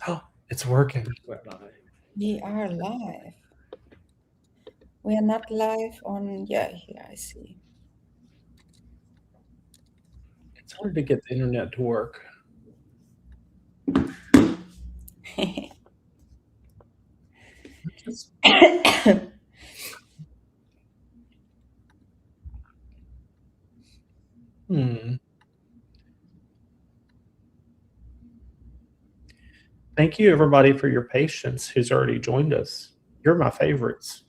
Oh, it's working. We're live. We are live. We are not live on, yeah, here I see. It's hard to get the internet to work. Thank you, everybody, for your patience who's already joined us. You're my favorites.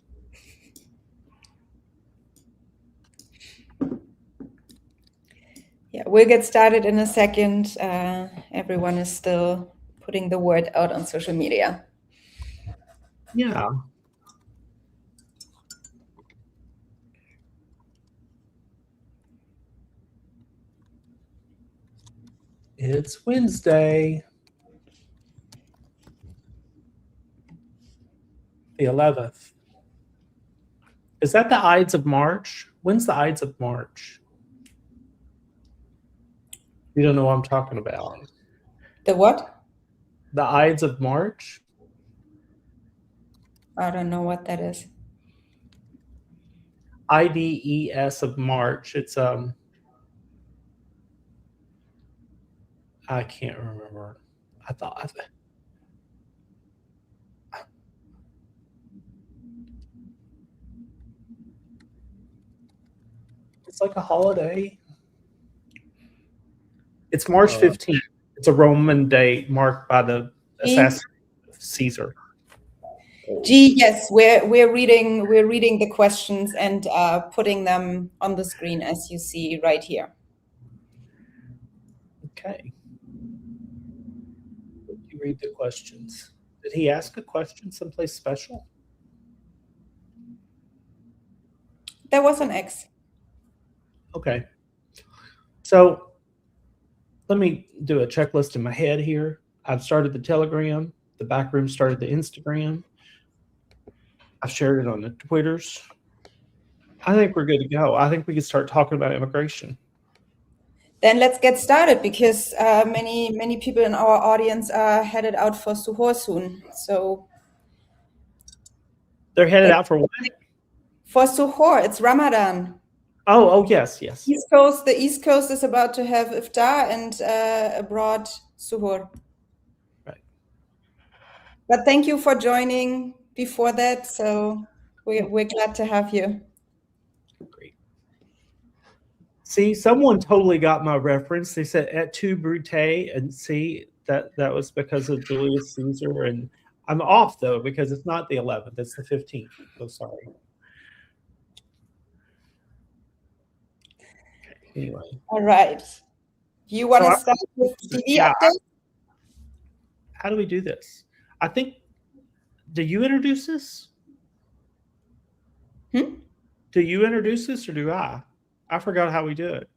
Yeah, we'll get started in a second. Everyone is still putting the word out on social media. Yeah. It's Wednesday, the 11th. Is that the Ides of March? When's the Ides of March? You don't know what I'm talking about. The what? The Ides of March? I don't know what that is. IDES of March. It's I can't remember. I thought it's like a holiday. It's March 15th. It's a Roman date marked by the assassination of Caesar. Gee, yes, we're reading the questions and putting them on the screen as you see right here. Okay. You read the questions. Did he ask a question someplace special? There was an X. Okay. So let me do a checklist in my head here. I've started the Telegram. The back room started the Instagram. I've shared it on the Twitters. I think we're good to go. I think we can start talking about immigration. Then let's get started because many people in our audience are headed out for Suhoor soon. So they're headed out for what? For Suhoor, it's Ramadan. Oh, yes. The East Coast is about to have Iftar and abroad Suhoor. Right. But thank you for joining before that. So we're glad to have you. Great. See, someone totally got my reference. They said et tu, Brute, and see that was because of Julius Caesar. And I'm off though because it's not the 11th; it's the 15th. So sorry. Anyway. All right. You want to start with TV update? How do we do this? I think. Do you introduce this? Do you introduce this or do I? I forgot how we do it.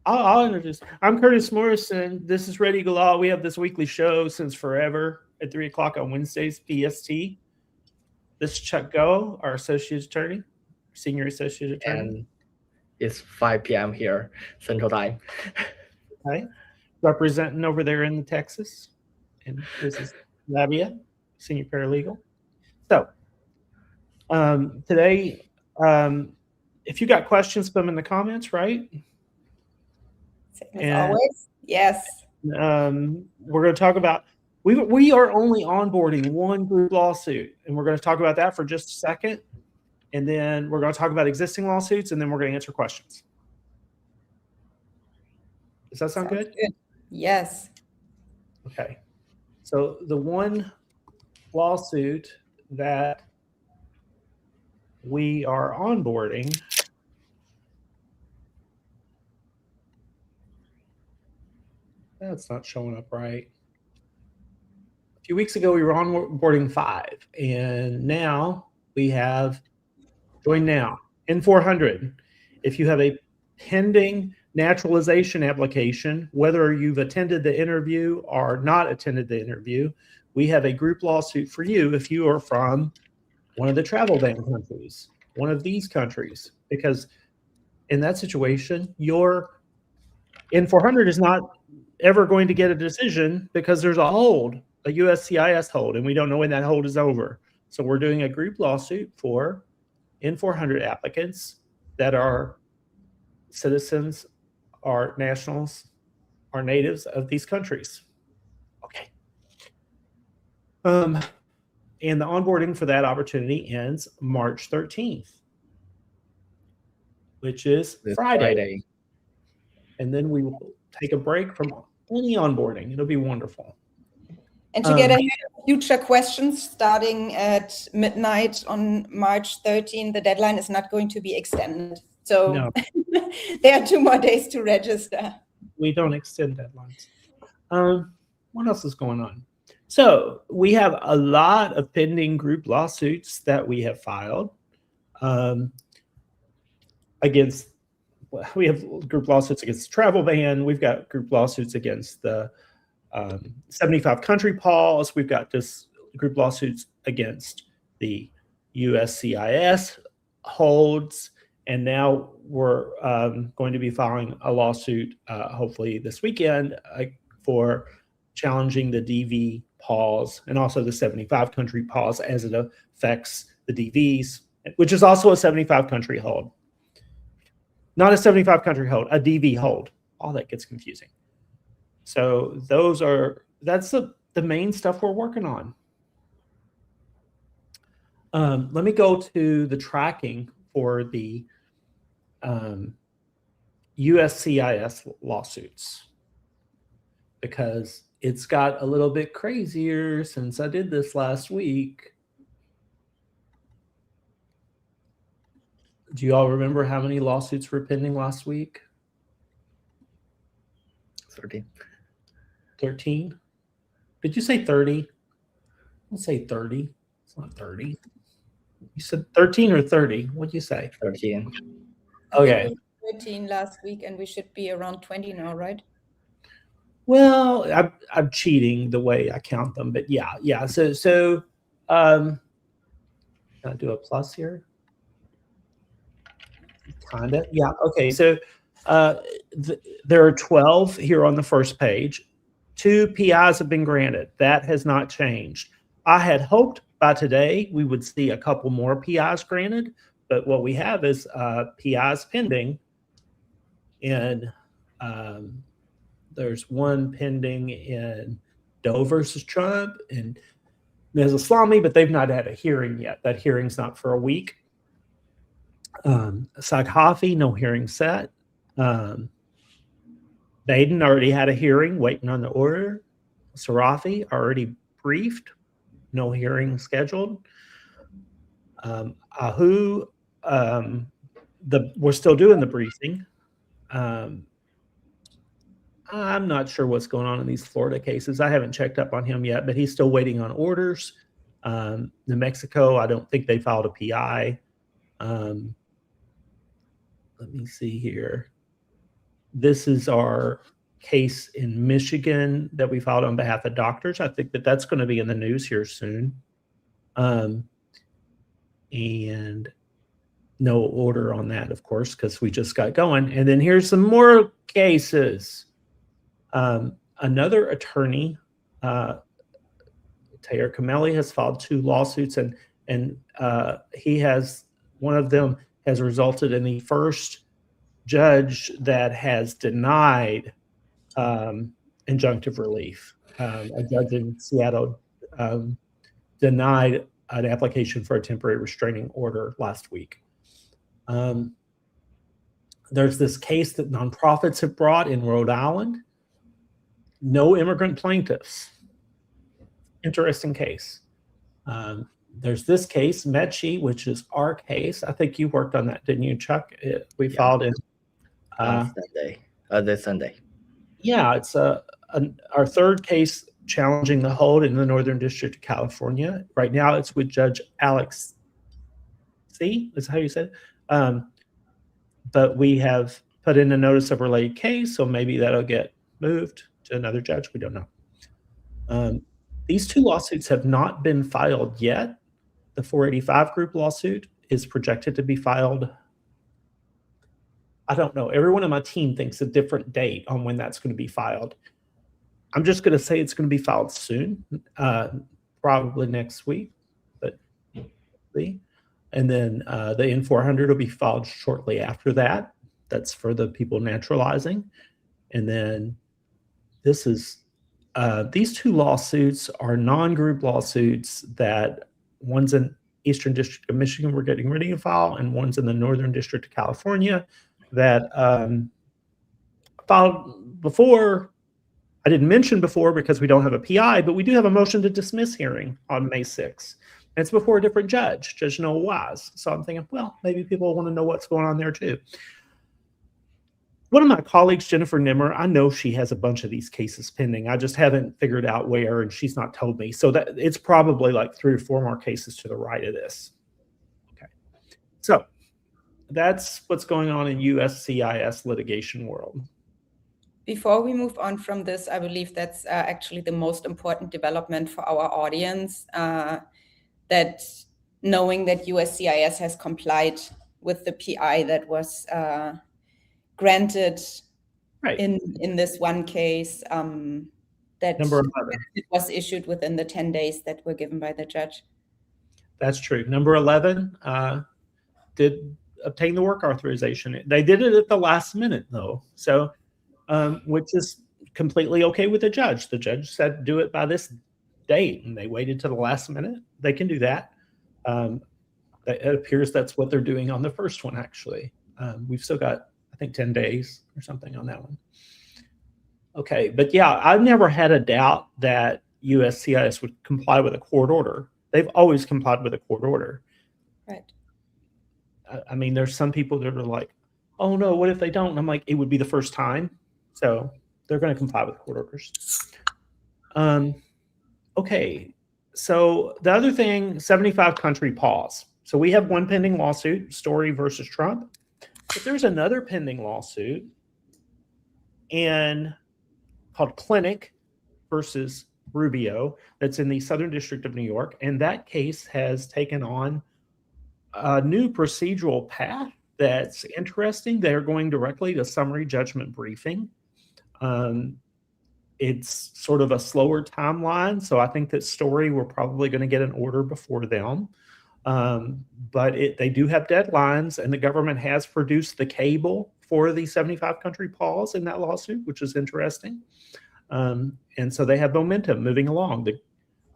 I'll introduce. I'm Curtis Morrison. This is Ready Go Law. We have this weekly show since forever at 3 o'clock on Wednesdays, PST. This is Chuck Go, our associate attorney, senior associate attorney. And it's 5 p.m. here, Central Time. Okay. Representing over there in Texas. And this is Labia, senior paralegal. So today, if you got questions, put them in the comments, right? As always, yes. We're going to talk about, we are only onboarding one group lawsuit, and we're going to talk about that for just a second. And then we're going to talk about existing lawsuits, and then we're going to answer questions. Does that sound good? Yes. Okay. So the one lawsuit that we are onboarding that's not showing up right. A few weeks ago, we were onboarding 5, and now we have join now N400. If you have a pending naturalization application, whether you've attended the interview or not attended the interview, we have a group lawsuit for you if you are from one of the travel ban countries, one of these countries, because in that situation, your N400 is not ever going to get a decision because there's a hold, a USCIS hold, and we don't know when that hold is over. So we're doing a group lawsuit for N400 applicants that are citizens, are nationals, are natives of these countries. Okay. And the onboarding for that opportunity ends March 13th, which is Friday. And then we will take a break from any onboarding. It'll be wonderful. And to get ahead of future questions, starting at midnight on March 13, the deadline is not going to be extended. So no. There are 2 more days to register. We don't extend deadlines. What else is going on? So we have a lot of pending group lawsuits that we have filed against. We have group lawsuits against the travel ban. We've got group lawsuits against the 75 country pause. We've got this group lawsuits against the USCIS holds. And now we're going to be filing a lawsuit hopefully this weekend for challenging the DV pause and also the 75 country pause as it affects the DVs, which is also a 75 country hold. Not a 75 country hold, a DV hold. All that gets confusing. So that's the main stuff we're working on. Let me go to the tracking for the USCIS lawsuits, because it's got a little bit crazier since I did this last week. Do you all remember how many lawsuits were pending last week? 13. 13? Did you say 30? I'll say 30. It's not 30. You said 13 or 30? What'd you say? 13. Okay. 13 last week, and we should be around 20 now, right? Well, I'm cheating the way I count them, but yeah. So can I do a plus here? Kinda, yeah. Okay, so there are 12 here on the first page. 2 PIs have been granted. That has not changed. I had hoped by today we would see a couple more PIs granted, but what we have is PIs pending, and there's one pending in Doe versus Trump and Ms. Islami, but they've not had a hearing yet. That hearing's not for a week. Saghafi, no hearing set. Baden already had a hearing, waiting on the order. Sarafi already briefed, no hearing scheduled. Ahu, we're still doing the briefing. I'm not sure what's going on in these Florida cases. I haven't checked up on him yet, but he's still waiting on orders. New Mexico, I don't think they filed a PI. Let me see here. This is our case in Michigan that we filed on behalf of doctors. I think that's going to be in the news here soon. And no order on that, of course, because we just got going. And then here's some more cases. Another attorney, Taylor Camelli, has filed 2 lawsuits, and he has, one of them has resulted in the first judge that has denied injunctive relief. A judge in Seattle denied an application for a temporary restraining order last week. There's this case that nonprofits have brought in Rhode Island. No immigrant plaintiffs. Interesting case. There's this case, Metchi, which is our case. I think you worked on that, didn't you, Chuck? We filed in this Sunday. Yeah, it's our 3rd case challenging the hold in the Northern District of California. Right now, it's with Judge Alex C. Is how you said it. But we have put in a notice of related case, so maybe that'll get moved to another judge. We don't know. These 2 lawsuits have not been filed yet. The 485 group lawsuit is projected to be filed. I don't know. Everyone on my team thinks a different date on when that's going to be filed. I'm just going to say it's going to be filed soon, probably next week, but and then the N-400 will be filed shortly after that. That's for the people naturalizing. And then this is, these two lawsuits are non-group lawsuits that one's in Eastern District of Michigan we're getting ready to file, and one's in the Northern District of California that filed before. I didn't mention before because we don't have a PI, but we do have a motion to dismiss hearing on May 6th. And it's before a different judge, Judge Noah Wise. So I'm thinking, well, maybe people want to know what's going on there too. One of my colleagues, Jennifer Nimmer, I know she has a bunch of these cases pending. I just haven't figured out where, and she's not told me. So that it's probably like 3 or 4 more cases to the right of this. Okay. So that's what's going on in USCIS litigation world. Before we move on from this, I believe that's actually the most important development for our audience, that knowing that USCIS has complied with the PI that was granted in this one case, that Number 11. It was issued within the 10 days that were given by the judge. That's true. Number 11 did obtain the work authorization. They did it at the last minute, though. So, which is completely okay with the judge. The judge said, do it by this date, and they waited to the last minute. They can do that. It appears that's what they're doing on the first one, actually. We've still got, I think, 10 days or something on that one. Okay, but yeah, I've never had a doubt that USCIS would comply with a court order. They've always complied with a court order. Right. I mean, there's some people that are like, oh no, what if they don't? And I'm like, it would be the first time. So they're going to comply with court orders. Okay, so the other thing, 75 country pause. So we have one pending lawsuit, Story versus Trump. But there's another pending lawsuit called Clinic versus Rubio that's in the Southern District of New York. And that case has taken on a new procedural path that's interesting. They're going directly to summary judgment briefing. It's sort of a slower timeline. So I think that Story, we're probably going to get an order before them. But they do have deadlines, and the government has produced the cable for the 75 country pause in that lawsuit, which is interesting. And so they have momentum moving along.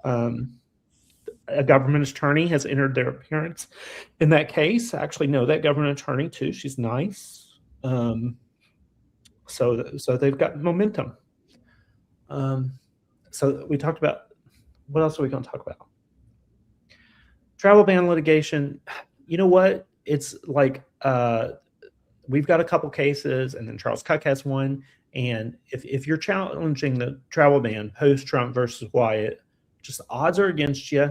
A government attorney has entered their appearance in that case. I actually know that government attorney too. She's nice. So they've got momentum. So we talked about, what else are we going to talk about? Travel ban litigation. You know what? It's like we've got a couple cases, and then Charles Cuck has one. And if you're challenging the travel ban post-Trump versus Wyatt, just the odds are against you.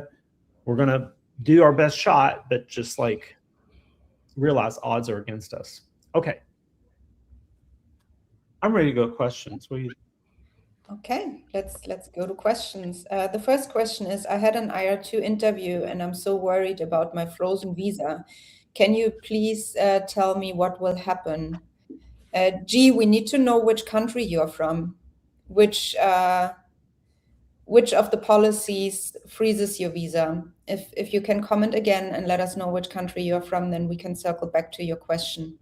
We're going to do our best shot, but just like realize odds are against us. Okay. I'm ready to go to questions. Okay, let's go to questions. The first question is, I had an IR2 interview and I'm so worried about my frozen visa. Can you please tell me what will happen? G, we need to know which country you're from, which of the policies freezes your visa. If you can comment again and let us know which country you're from, then we can circle back to your question.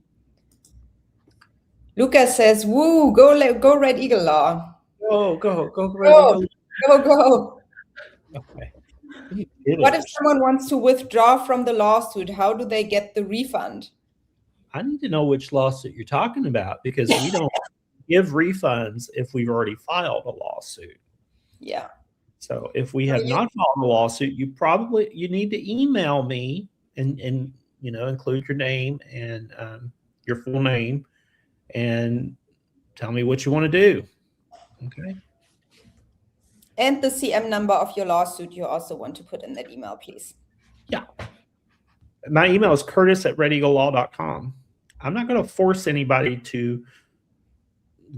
Lucas says, woo, go Red Eagle Law. Go Red Eagle. Go. Okay. What if someone wants to withdraw from the lawsuit? How do they get the refund? I need to know which lawsuit you're talking about, because we don't give refunds if we've already filed a lawsuit. Yeah. So if we have not filed a lawsuit, you need to email me and include your name and your full name and tell me what you want to do. Okay. And the CM number of your lawsuit you also want to put in that email, please. Yeah. My email is curtis@redeaglelaw.com. I'm not going to force anybody to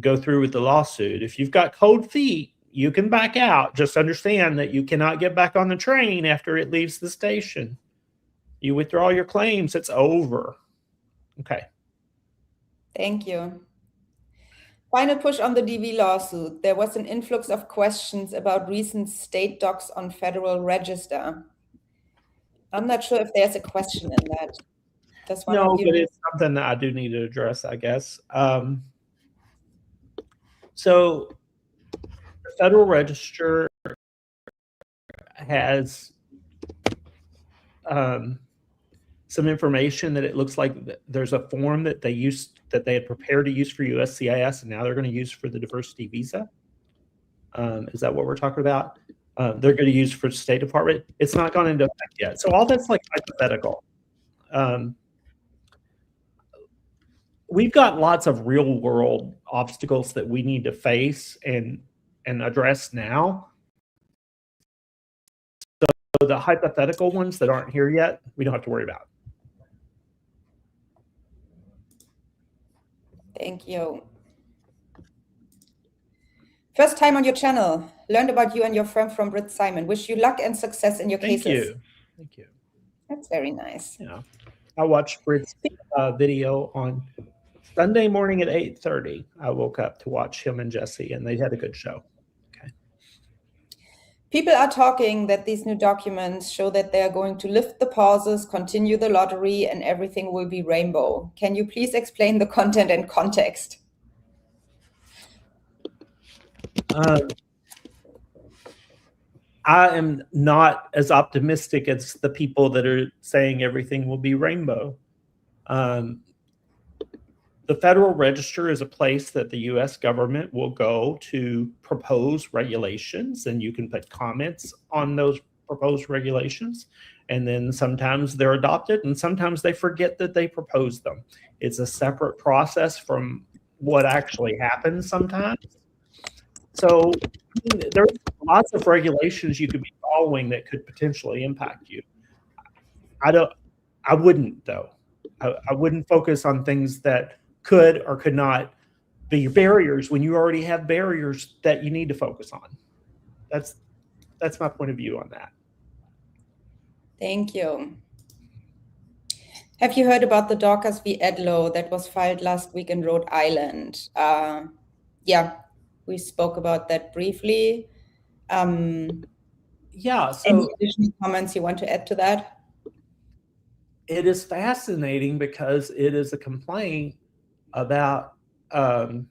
go through with the lawsuit. If you've got cold feet, you can back out. Just understand that you cannot get back on the train after it leaves the station. You withdraw your claims, it's over. Okay. Thank you. Final push on the DV lawsuit. There was an influx of questions about recent state docs on Federal Register. I'm not sure if there's a question in that. Does one No, of you but it's something that I do need to address, I guess. So the Federal Register has some information that it looks like there's a form that they had prepared to use for USCIS, and now they're going to use for the diversity visa. Is that what we're talking about? They're going to use for State Department. It's not gone into effect yet. So all that's like hypothetical. We've got lots of real world obstacles that we need to face and address now. So the hypothetical ones that aren't here yet, we don't have to worry about. Thank you. First time on your channel. Learned about you and your firm from Britt Simon. Wish you luck and success in your cases. Thank you. Thank you. That's very nice. Yeah. I watched Britt's video on Sunday morning at 8:30. I woke up to watch him and Jesse, and they had a good show. Okay. People are talking that these new documents show that they are going to lift the pauses, continue the lottery, and everything will be rainbow. Can you please explain the content and context? I am not as optimistic as the people that are saying everything will be rainbow. The Federal Register is a place that the U.S. government will go to propose regulations, and you can put comments on those proposed regulations. And then sometimes they're adopted, and sometimes they forget that they proposed them. It's a separate process from what actually happens sometimes. So there's lots of regulations you could be following that could potentially impact you. I wouldn't though. I wouldn't focus on things that could or could not be barriers when you already have barriers that you need to focus on. That's my point of view on that. Thank you. Have you heard about the Dorcas v. Edlow that was filed last week in Rhode Island? Yeah, we spoke about that briefly. Yeah. So any additional comments you want to add to that? It is fascinating because it is a complaint about the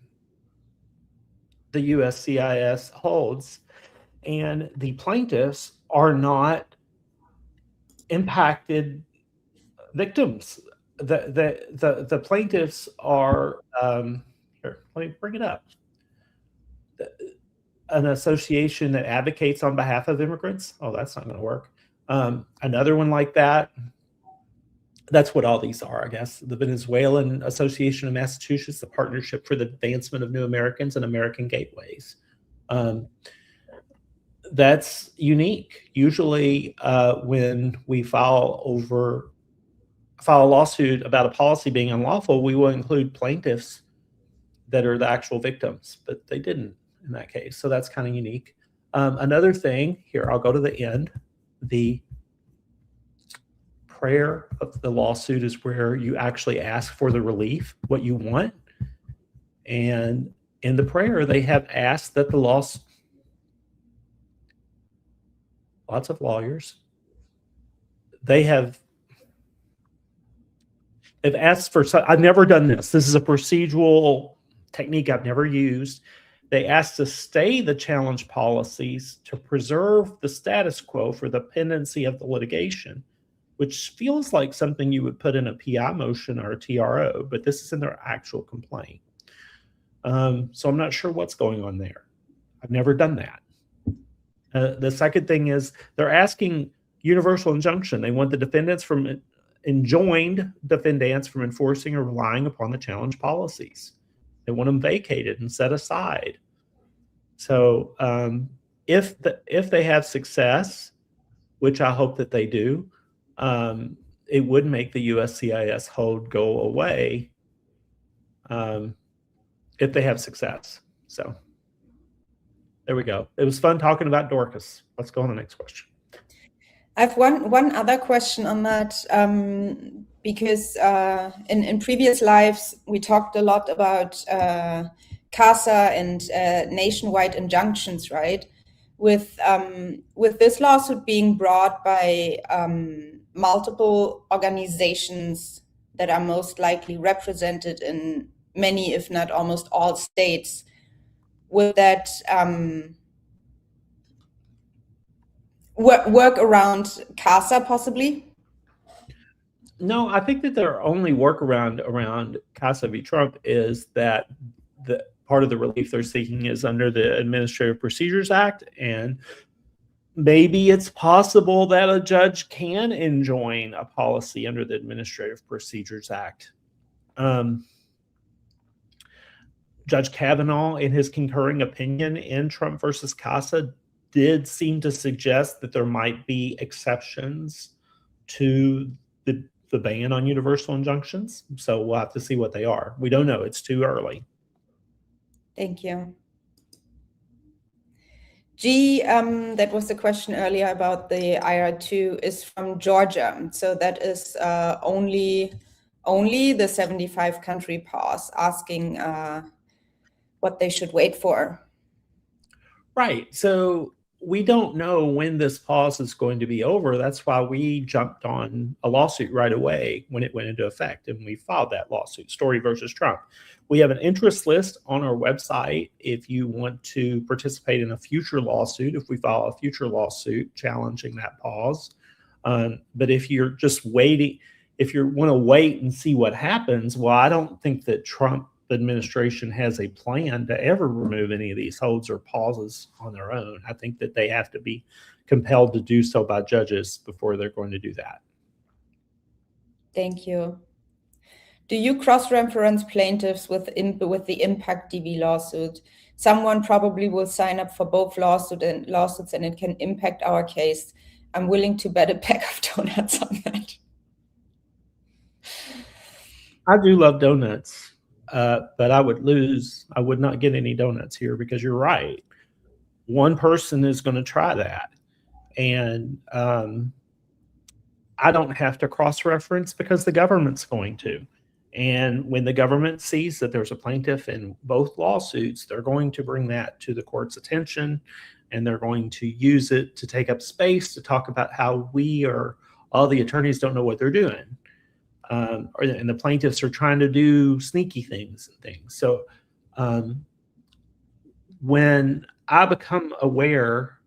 USCIS holds, and the plaintiffs are not impacted victims. The plaintiffs are here, let me bring it up. An association that advocates on behalf of immigrants. Oh, that's not going to work. Another one like that. That's what all these are, I guess. The Venezuelan Association of Massachusetts, the Partnership for the Advancement of New Americans and American Gateways. That's unique. Usually when we file a lawsuit about a policy being unlawful, we will include plaintiffs that are the actual victims, but they didn't in that case. So that's kind of unique. Another thing here, I'll go to the end. The prayer of the lawsuit is where you actually ask for the relief, what you want. And in the prayer, they have asked that the lots of lawyers, they've asked for, I've never done this. This is a procedural technique I've never used. They asked to stay the challenge policies to preserve the status quo for the pendency of the litigation, which feels like something you would put in a PI motion or a TRO, but this is in their actual complaint. So I'm not sure what's going on there. I've never done that. The second thing is they're asking universal injunction. They want the defendants from enjoined defendants from enforcing or relying upon the challenge policies. They want them vacated and set aside. So if they have success, which I hope that they do, it would make the USCIS hold go away if they have success. So there we go. It was fun talking about Dorcas. Let's go on to the next question. I have one other question on that, because in previous lives, we talked a lot about CASA and nationwide injunctions, right? With this lawsuit being brought by multiple organizations that are most likely represented in many, if not almost all states, would that work around CASA possibly? No, I think that their only workaround around CASA v. Trump is that the part of the relief they're seeking is under the Administrative Procedures Act, and maybe it's possible that a judge can enjoin a policy under the Administrative Procedures Act. Judge Kavanaugh, in his concurring opinion in Trump versus CASA, did seem to suggest that there might be exceptions to the ban on universal injunctions. So we'll have to see what they are. We don't know. It's too early. Thank you. G, that was the question earlier about the IR2, is from Georgia. So that is only the 75 country pause, asking what they should wait for. Right. So we don't know when this pause is going to be over. That's why we jumped on a lawsuit right away when it went into effect, and we filed that lawsuit, Story versus Trump. We have an interest list on our website if you want to participate in a future lawsuit, if we file a future lawsuit challenging that pause. But if you're just waiting, if you want to wait and see what happens, well, I don't think that Trump administration has a plan to ever remove any of these holds or pauses on their own. I think that they have to be compelled to do so by judges before they're going to do that. Thank you. Do you cross-reference plaintiffs with the Impact DV lawsuit? Someone probably will sign up for both lawsuits and it can impact our case. I'm willing to bet a pack of donuts on that. I do love donuts. But I would lose. I would not get any donuts here because you're right. One person is going to try that. And I don't have to cross-reference because the government's going to. And when the government sees that there's a plaintiff in both lawsuits, they're going to bring that to the court's attention, and they're going to use it to take up space to talk about how all the attorneys don't know what they're doing. And the plaintiffs are trying to do sneaky things and things. So when I become aware,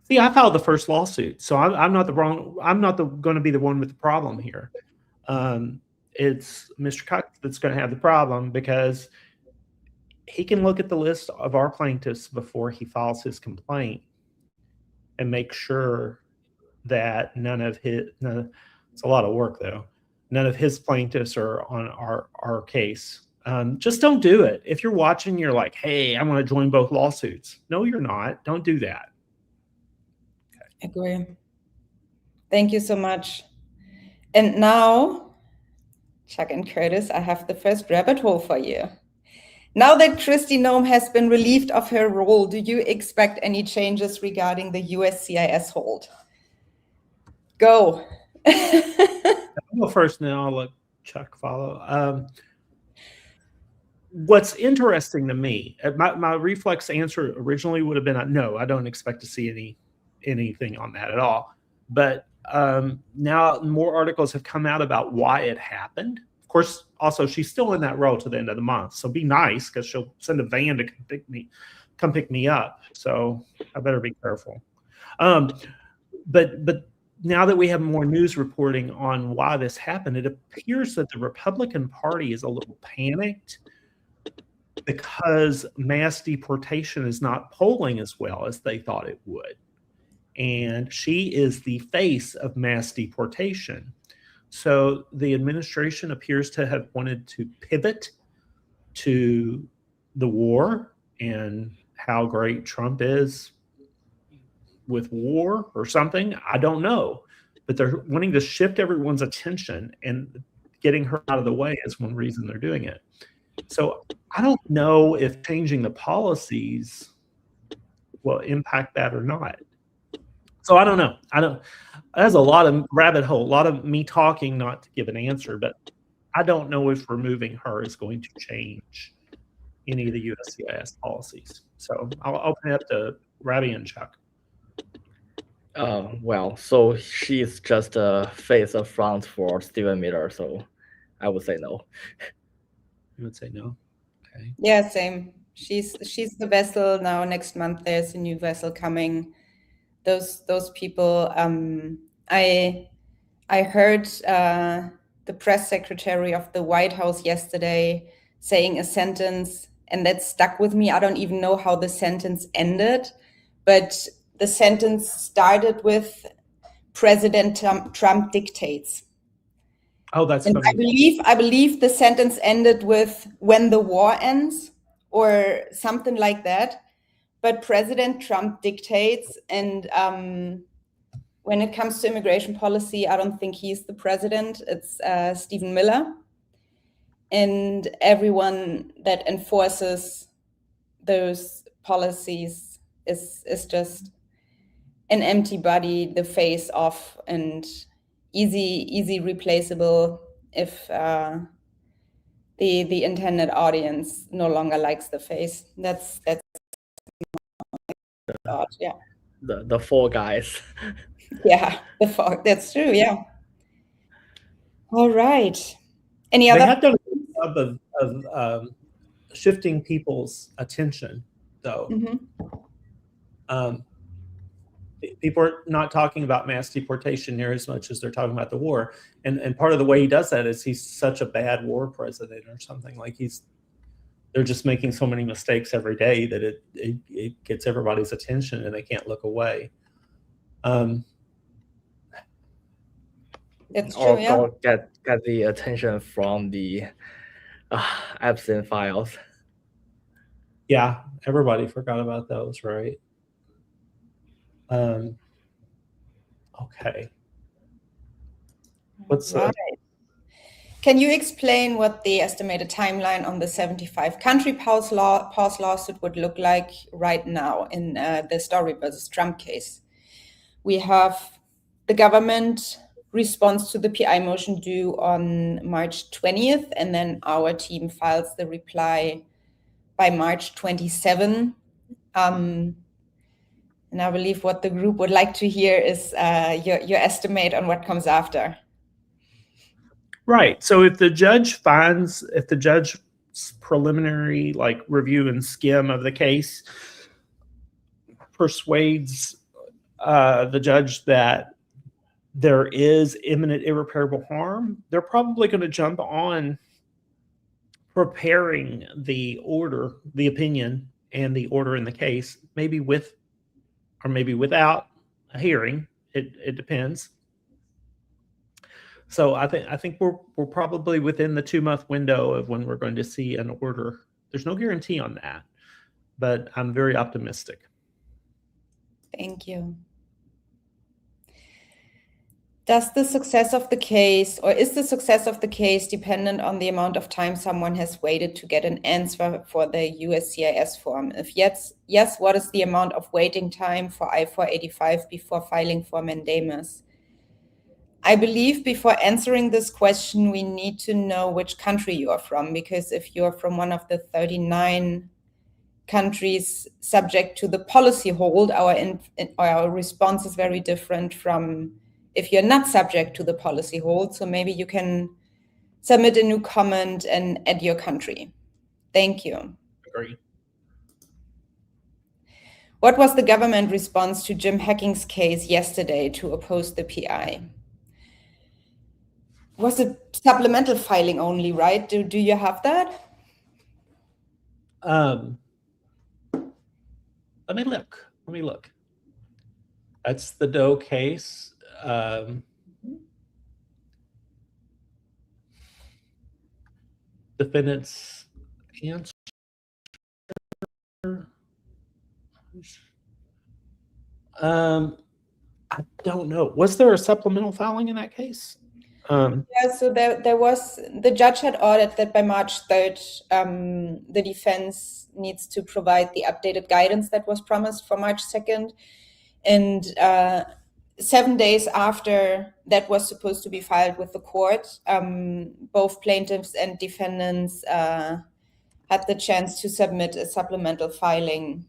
I filed the first lawsuit, so I'm not going to be the one with the problem here. It's Mr. Cox that's going to have the problem because he can look at the list of our plaintiffs before he files his complaint and make sure that it's a lot of work though. None of his plaintiffs are on our case. Just don't do it. If you're watching, you're like, hey, I'm going to join both lawsuits. No, you're not. Don't do that. Okay. Agree. Thank you so much. And now, Chuck and Curtis, I have the first rabbit hole for you. Now that Kristi Noem has been relieved of her role, do you expect any changes regarding the USCIS hold? Go. I'll go first, and then I'll let Chuck follow. What's interesting to me, my reflex answer originally would have been, no, I don't expect to see anything on that at all. But now more articles have come out about why it happened. Of course, also, she's still in that role to the end of the month. So be nice, because she'll send a van to come pick me up. So I better be careful. But now that we have more news reporting on why this happened, it appears that the Republican Party is a little panicked because mass deportation is not polling as well as they thought it would. And she is the face of mass deportation. So the administration appears to have wanted to pivot to the war and how great Trump is with war or something. I don't know, but they're wanting to shift everyone's attention, and getting her out of the way is one reason they're doing it. So I don't know if changing the policies will impact that or not. So I don't know. There's a lot of rabbit hole, a lot of me talking not to give an answer, but I don't know if removing her is going to change any of the USCIS policies. So I'll open it up to Ravi and Chuck. Well, so she's just a face up front for Stephen Miller, so I would say no. You would say no. Okay. Yeah, same. She's the vessel now. Next month there's a new vessel coming. Those people. I heard the press secretary of the White House yesterday saying a sentence, and that stuck with me. I don't even know how the sentence ended, but the sentence started with President Trump dictates. Oh, that's and funny. I believe the sentence ended with "when the war ends" or something like that. But President Trump dictates, and when it comes to immigration policy, I don't think he's the president. It's Stephen Miller, and everyone that enforces those policies is just an empty body, the face off, and easy replaceable if the intended audience no longer likes the face. That's my thought. Yeah. The four guys. Yeah, that's true. Yeah. All right. Any They other? have done a job of shifting people's attention, though. People are not talking about mass deportation near as much as they're talking about the war. And part of the way he does that is he's such a bad war president or something. Like they're just making so many mistakes every day that it gets everybody's attention and they can't look away. It's true, yeah. Or get the attention from the absent files. Yeah, everybody forgot about those, right? Okay. What's right. Can you explain what the estimated timeline on the 75 country pause lawsuit would look like right now in the Story versus Trump case? We have the government response to the PI motion due on March 20th, and then our team files the reply by March 27. And I believe what the group would like to hear is your estimate on what comes after. Right. So if the judge's preliminary review and skim of the case persuades the judge that there is imminent irreparable harm, they're probably going to jump on preparing the order, the opinion, and the order in the case, maybe with or maybe without a hearing. It depends. So I think we're probably within the 2-month window of when we're going to see an order. There's no guarantee on that, but I'm very optimistic. Thank you. Does the success of the case, or is the success of the case dependent on the amount of time someone has waited to get an answer for the USCIS form? If yes, what is the amount of waiting time for I-485 before filing for mandamus? I believe before answering this question, we need to know which country you are from, because if you're from one of the 39 countries subject to the policy hold, our response is very different from if you're not subject to the policy hold. So maybe you can submit a new comment and add your country. Thank you. Agree. What was the government response to Jim Hacking's case yesterday to oppose the PI? Was it supplemental filing only, right? Do you have that? Let me look. That's the Doe case. Defendant's answer. I don't know. Was there a supplemental filing in that case? Yeah, so there was, the judge had ordered that by March 3rd, the defense needs to provide the updated guidance that was promised for March 2nd. And 7 days after that was supposed to be filed with the court, both plaintiffs and defendants had the chance to submit a supplemental filing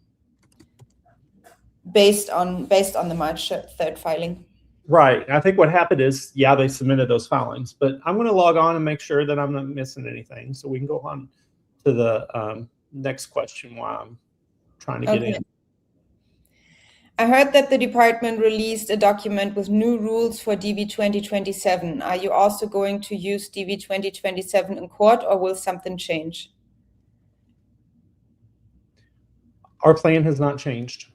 based on the March 3rd filing. Right. I think what happened is, yeah, they submitted those filings, but I'm going to log on and make sure that I'm not missing anything, so we can go on to the next question while I'm trying to get in. I heard that the department released a document with new rules for DV 2027. Are you also going to use DV 2027 in court, or will something change? Our plan has not changed.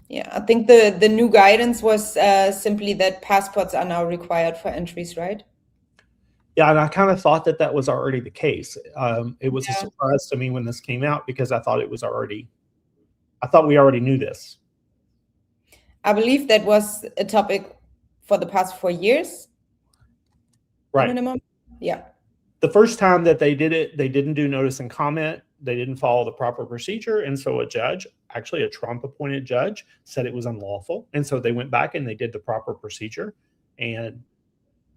Yeah, I think the new guidance was simply that passports are now required for entries, right? Yeah, and I kind of thought that was already the case. It was a surprise to me when this came out, because I thought we already knew this. I believe that was a topic for the past 4 years. Right. Minimum. Yeah. The first time that they did it, they didn't do notice and comment. They didn't follow the proper procedure. And so a judge, actually a Trump-appointed judge, said it was unlawful. And so they went back and they did the proper procedure. And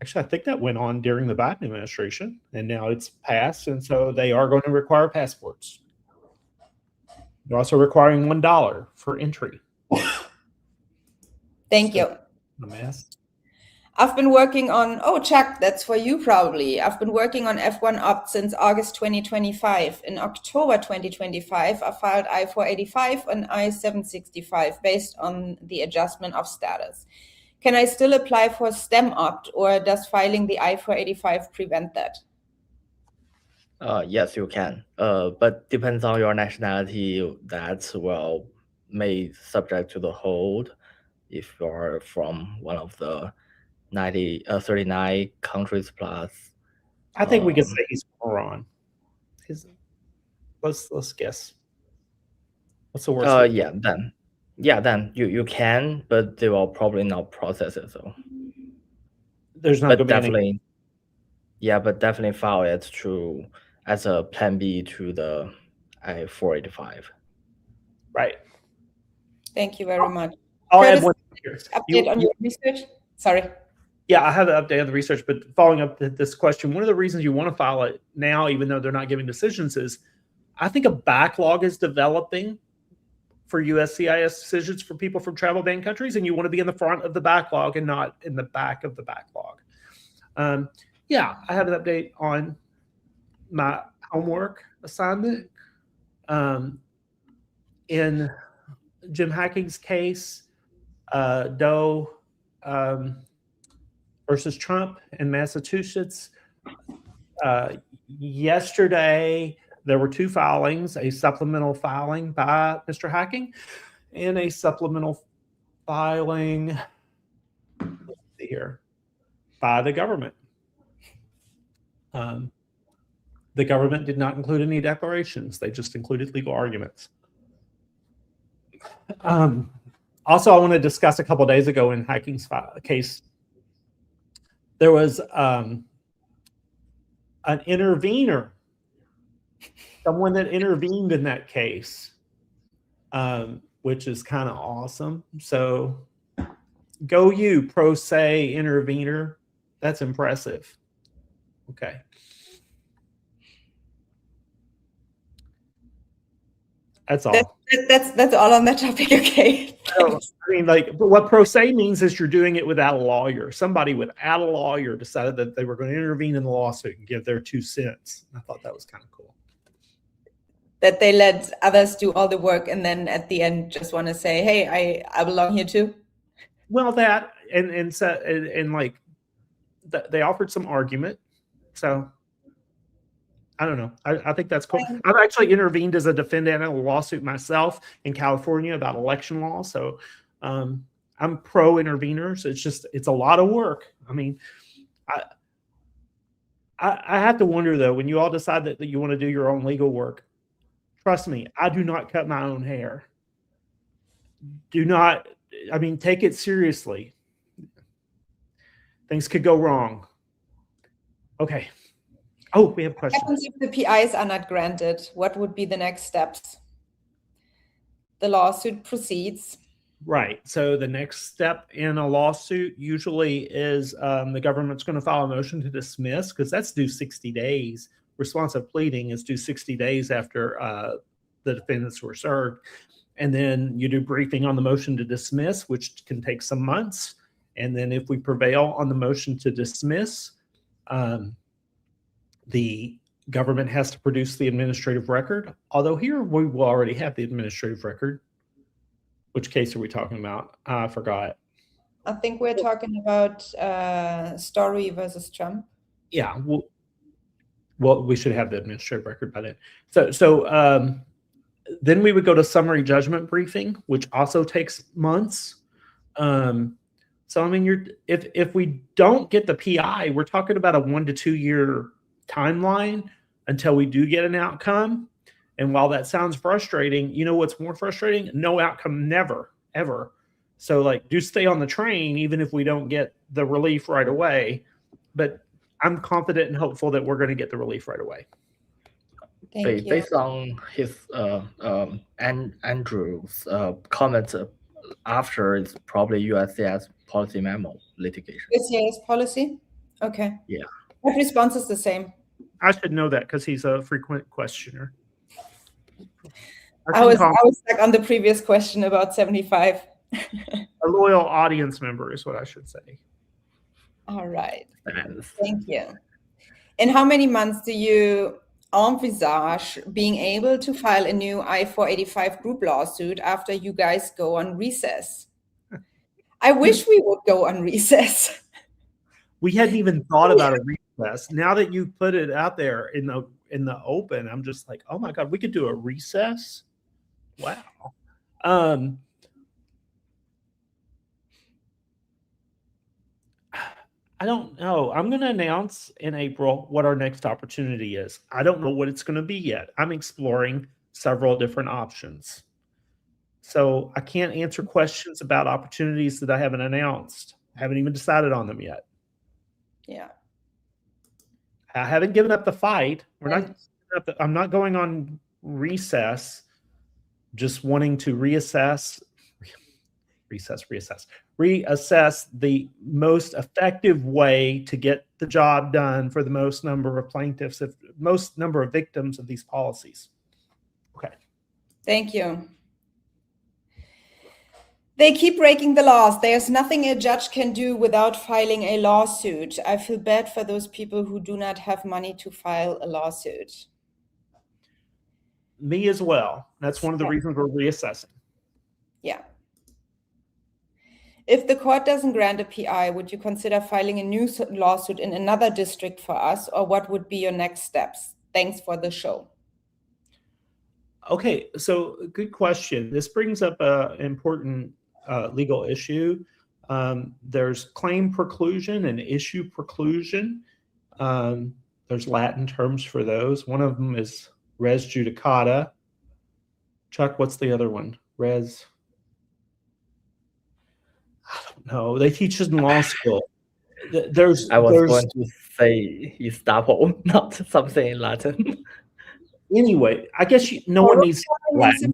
actually, I think that went on during the Biden administration. And now it's passed. And so they are going to require passports. They're also requiring $1 for entry. Thank you. A mess. I've been working on, Chuck, that's for you probably. I've been working on F1 opt since August 2025. In October 2025, I filed I-485 and I-765 based on the adjustment of status. Can I still apply for STEM opt, or does filing the I-485 prevent that? Yes, you can. But depends on your nationality. That may subject to the hold if you are from one of the 39 countries plus. I think we could say he's from Iran. Let's guess. What's the worst? Then you can, but they will probably not process it. So there's not going to be any. But definitely file it as a plan B to the I-485. Right. Thank you very much. I'll add one here. Update on your research? Sorry. Yeah, I have an update on the research, but following up this question, one of the reasons you want to file it now, even though they're not giving decisions, is I think a backlog is developing for USCIS decisions for people from travel ban countries, and you want to be in the front of the backlog and not in the back of the backlog. I have an update on my homework assignment. In Jim Hacking's case, Doe versus Trump in Massachusetts. Yesterday, there were 2 filings, a supplemental filing by Mr. Hacking and a supplemental filing by the government. The government did not include any declarations. They just included legal arguments. Also, I want to discuss a couple of days ago in Hacking's case, there was an intervener, someone that intervened in that case, which is kind of awesome. So go you, pro se intervener. That's impressive. Okay. That's all. That's all on that topic. Okay. So, I mean, but what pro se means is you're doing it without a lawyer. Somebody without a lawyer decided that they were going to intervene in the lawsuit and give their 2 cents. I thought that was kind of cool. That they let others do all the work and then at the end just want to say, hey, I belong here too. Well, that and they offered some argument. So I don't know. I think that's cool. I've actually intervened as a defendant in a lawsuit myself in California about election law. So I'm pro interveners. It's a lot of work. I mean, I have to wonder though, when you all decide that you want to do your own legal work, trust me, I do not cut my own hair. Take it seriously. Things could go wrong. Okay. Oh, we have questions. What happens if the PIs are not granted? What would be the next steps? The lawsuit proceeds. Right. So the next step in a lawsuit usually is the government's going to file a motion to dismiss, because that's due 60 days responsive pleading is due 60 days after the defendants were served. And then you do briefing on the motion to dismiss, which can take some months. And then if we prevail on the motion to dismiss, the government has to produce the administrative record. Although here we will already have the administrative record. Which case are we talking about? I forgot. I think we're talking about Story versus Trump. Yeah, well, we should have the administrative record by then. So then we would go to summary judgment briefing, which also takes months. So I mean, if we don't get the PI, we're talking about a 1 to 2 year timeline until we do get an outcome. And while that sounds frustrating, you know what's more frustrating? No outcome, never, ever. So like, do stay on the train, even if we don't get the relief right away. But I'm confident and hopeful that we're going to get the relief right away. Thank you. Based on his Andrew's comments after, it's probably USCIS policy memo litigation. USCIS policy? Okay. Yeah. What response is the same? I should know that because he's a frequent questioner. I was stuck on the previous question about 75. A loyal audience member is what I should say. All right. Thank you. In how many months do you envisage being able to file a new I-485 group lawsuit after you guys go on recess? I wish we would go on recess. We hadn't even thought about a recess. Now that you put it out there in the open, I'm just like, oh my God, we could do a recess. Wow. I don't know. I'm going to announce in April what our next opportunity is. I don't know what it's going to be yet. I'm exploring several different options. So I can't answer questions about opportunities that I haven't announced. I haven't even decided on them yet. Yeah. I haven't given up the fight. I'm not going on recess, just wanting to reassess the most effective way to get the job done for the most number of plaintiffs, most number of victims of these policies. Okay. Thank you. They keep breaking the laws. There's nothing a judge can do without filing a lawsuit. I feel bad for those people who do not have money to file a lawsuit. Me as well. That's one of the reasons we're reassessing. Yeah. If the court doesn't grant a PI, would you consider filing a new lawsuit in another district for us, or what would be your next steps? Thanks for the show. Okay, so good question. This brings up an important legal issue. There's claim preclusion and issue preclusion. There's Latin terms for those. One of them is res judicata. Chuck, what's the other one? I don't know. They teach us in law school. I was going to say estoppel, not something in Latin. Anyway, I guess no one needs Latin.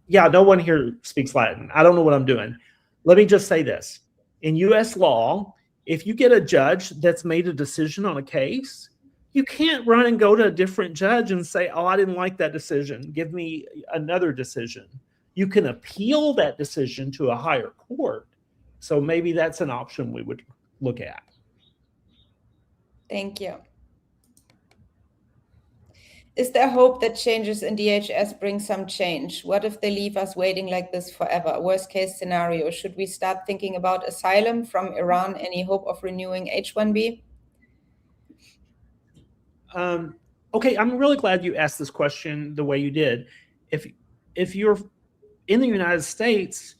Yeah, no one here speaks Latin. I don't know what I'm doing. Let me just say this. In U.S. law, if you get a judge that's made a decision on a case, you can't run and go to a different judge and say, oh, I didn't like that decision. Give me another decision. You can appeal that decision to a higher court. So maybe that's an option we would look at. Thank you. Is there hope that changes in DHS bring some change? What if they leave us waiting like this forever? Worst case scenario, should we start thinking about asylum from Iran? Any hope of renewing H-1B? Okay, I'm really glad you asked this question the way you did. If you're in the United States,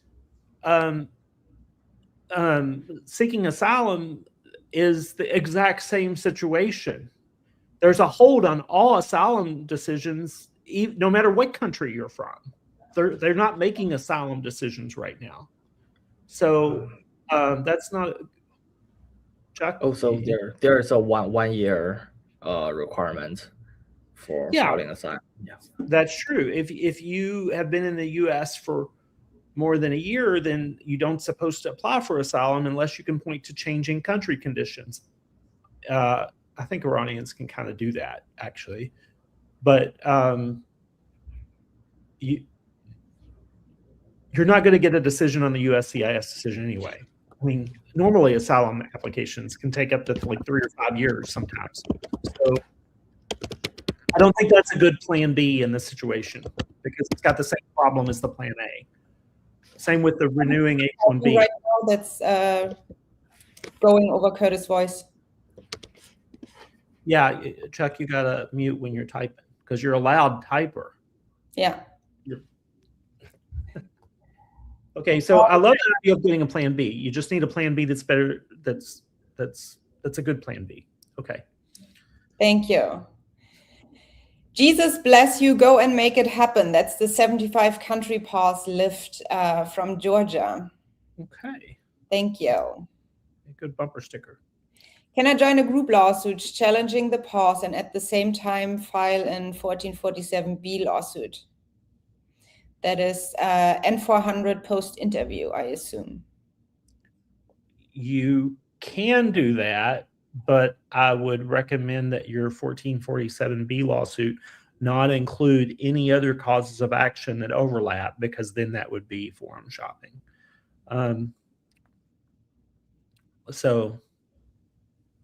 seeking asylum is the exact same situation. There's a hold on all asylum decisions, no matter what country you're from. They're not making asylum decisions right now. So that's not. Chuck? Also, there is a one year requirement for filing asylum. Yeah, that's true. If you have been in the U.S. for more than a year, then you don't supposed to apply for asylum unless you can point to changing country conditions. I think Iranians can kind of do that, actually. But you're not going to get a decision on the USCIS decision anyway. I mean, normally asylum applications can take up to like 3 or 5 years sometimes. So I don't think that's a good plan B in this situation because it's got the same problem as the plan A. Same with the renewing H-1B. Right now, that's going over Curtis' voice. Yeah, Chuck, you got to mute when you're typing because you're a loud typer. Yeah. Okay, so I love the idea of getting a plan B. You just need a plan B that's better. That's a good plan B. Okay. Thank you. Jesus bless you. Go and make it happen. That's the 75 country pause lift from Georgia. Okay. Thank you. A good bumper sticker. Can I join a group lawsuit challenging the pause and at the same time file an 1447B lawsuit? That is N400 post-interview, I assume. You can do that, but I would recommend that your 1447B lawsuit not include any other causes of action that overlap, because then that would be forum shopping. So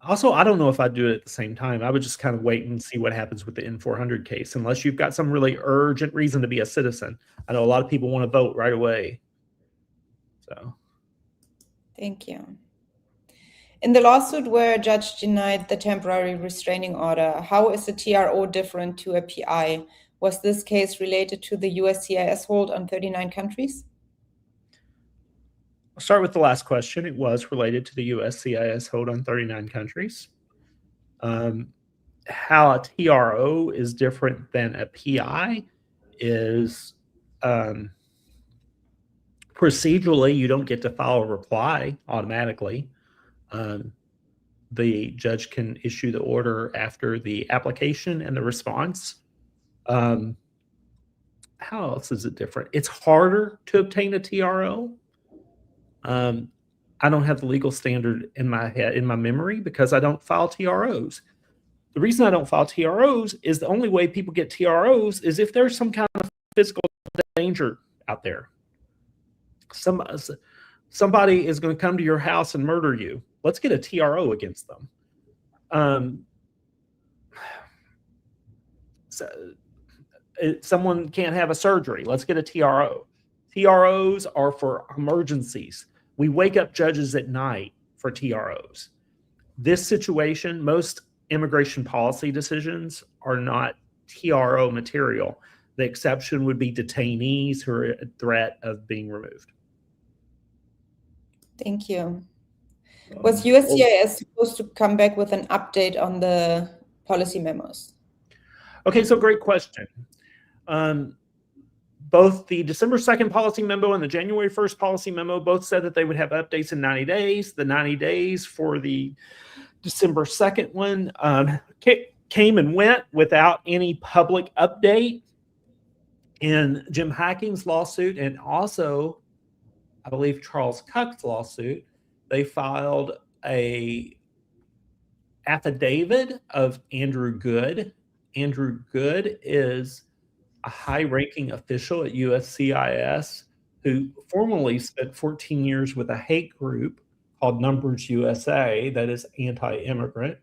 also, I don't know if I'd do it at the same time. I would just kind of wait and see what happens with the N400 case, unless you've got some really urgent reason to be a citizen. I know a lot of people want to vote right away. So. Thank you. In the lawsuit where a judge denied the temporary restraining order, how is the TRO different to a PI? Was this case related to the USCIS hold on 39 countries? I'll start with the last question. It was related to the USCIS hold on 39 countries. How a TRO is different than a PI is procedurally, you don't get to file a reply automatically. The judge can issue the order after the application and the response. How else is it different? It's harder to obtain a TRO. I don't have the legal standard in my head, in my memory, because I don't file TROs. The reason I don't file TROs is the only way people get TROs is if there's some kind of physical danger out there. Somebody is going to come to your house and murder you. Let's get a TRO against them. Someone can't have a surgery. Let's get a TRO. TROs are for emergencies. We wake up judges at night for TROs. This situation, most immigration policy decisions are not TRO material. The exception would be detainees who are at threat of being removed. Thank you. Was USCIS supposed to come back with an update on the policy memos? Okay, so great question. Both the December 2nd policy memo and the January 1st policy memo both said that they would have updates in 90 days. The 90 days for the December 2nd one came and went without any public update. In Jim Hacking's lawsuit, and also, I believe, Charles Cuck's lawsuit, they filed a affidavit of Andrew Good. Andrew Good is a high-ranking official at USCIS who formerly spent 14 years with a hate group called Numbers USA that is anti-immigrant.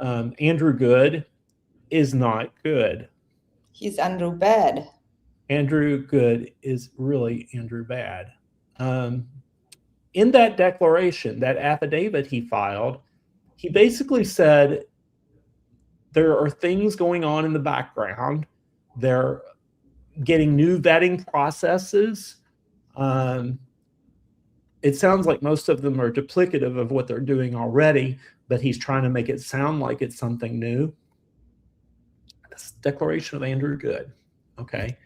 Andrew Good is not good. He's Andrew Bad. Andrew Good is really Andrew Bad. In that declaration, that affidavit he filed, he basically said there are things going on in the background. They're getting new vetting processes. It sounds like most of them are duplicative of what they're doing already, but he's trying to make it sound like it's something new. That's the declaration of Andrew Good. Okay.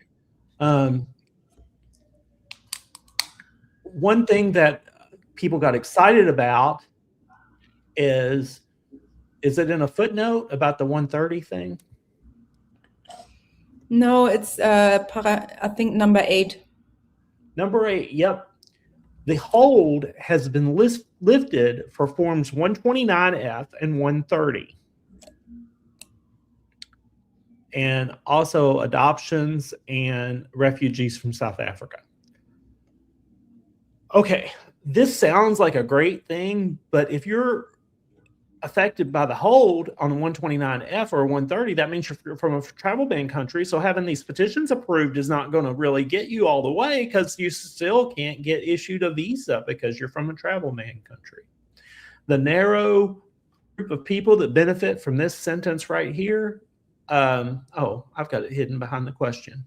One thing that people got excited about is it in a footnote about the 130 thing? No, it's I think number 8. Number 8, yep. The hold has been lifted for forms 129F and 130. And also adoptions and refugees from South Africa. Okay, this sounds like a great thing, but if you're affected by the hold on 129F or 130, that means you're from a travel ban country. So having these petitions approved is not going to really get you all the way, because you still can't get issued a visa because you're from a travel ban country. The narrow group of people that benefit from this sentence right here. Oh, I've got it hidden behind the question.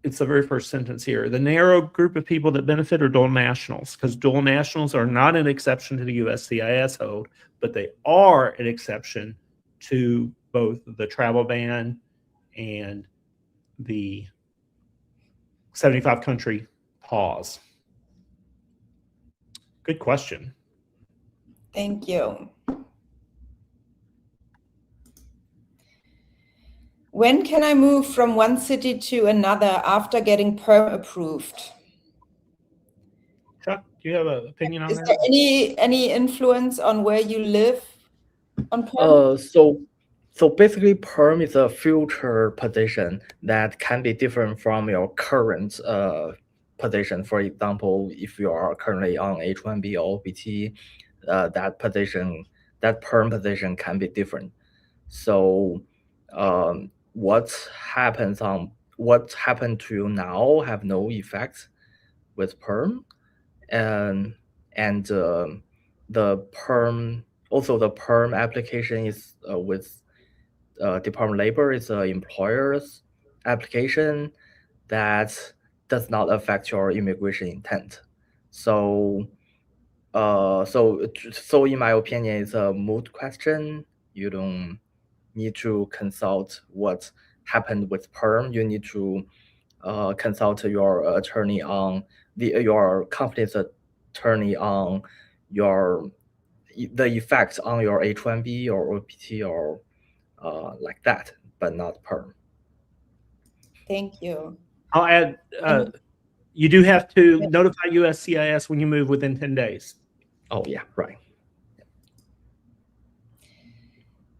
It's the very first sentence here. The narrow group of people that benefit are dual nationals, because dual nationals are not an exception to the USCIS hold, but they are an exception to both the travel ban and the 75 country pause. Good question. Thank you. When can I move from one city to another after getting PERM approved? Chuck, do you have an opinion on Is that? there any influence on where you live on PERM? So basically, PERM is a future position that can be different from your current position. For example, if you are currently on H-1B or OPT, that PERM position can be different. So what happened to you now have no effect with PERM, and the PERM, also the PERM application is with Department of Labor. Is an employer's application that does not affect your immigration intent. So so in my opinion, it's a moot question. You don't need to consult what happened with PERM. You need to consult your attorney on your company's attorney on the effect on your H-1B or OPT or like that, but not PERM. Thank you. I'll add, you do have to notify USCIS when you move within 10 days. Oh, yeah, right.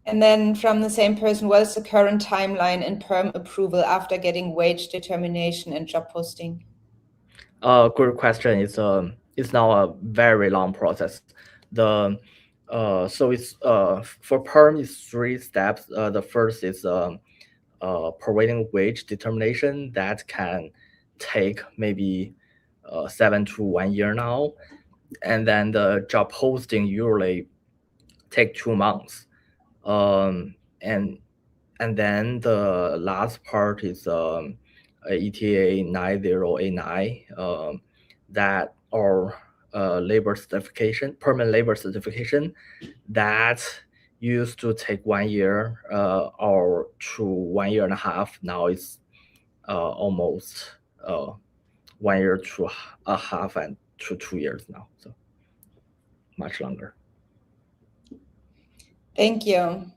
And then from the same person, what is the current timeline in PERM approval after getting wage determination and job posting? Good question. It's now a very long process. So it's for PERM, it's 3 steps. The first is prevailing wage determination that can take maybe 7 to 1 year now, and then the job posting usually take 2 months. And then the last part is ETA 9089 that or labor certification, permanent labor certification, that used to take 1 year or to 1 year and a half. Now it's almost 1 year to a half and to 2 years now, so much longer. Thank you.